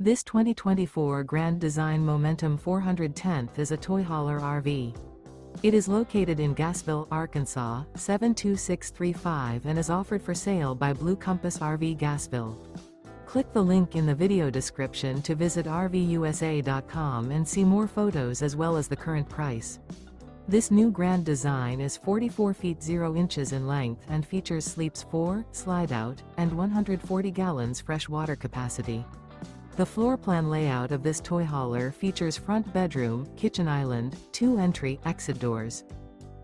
This 2024 Grand Design Momentum 410th is a toy hauler RV. It is located in Gassville, Arkansas, 72635 and is offered for sale by Blue Compass RV Gassville. Click the link in the video description to visit RVUSA.com and see more photos as well as the current price. This new Grand Design is 44 feet 0 inches in length and features sleeps 4, slide-out, and 140 gallons fresh water capacity. The floor plan layout of this toy hauler features front bedroom, kitchen island, 2 entry/exit doors.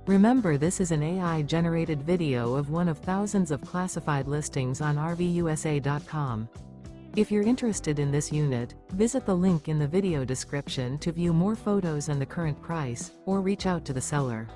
Remember, this is an AI-generated video of one of thousands of classified listings on RVUSA.com. If you're interested in this unit, visit the link in the video description to view more photos and the current price, or reach out to the seller.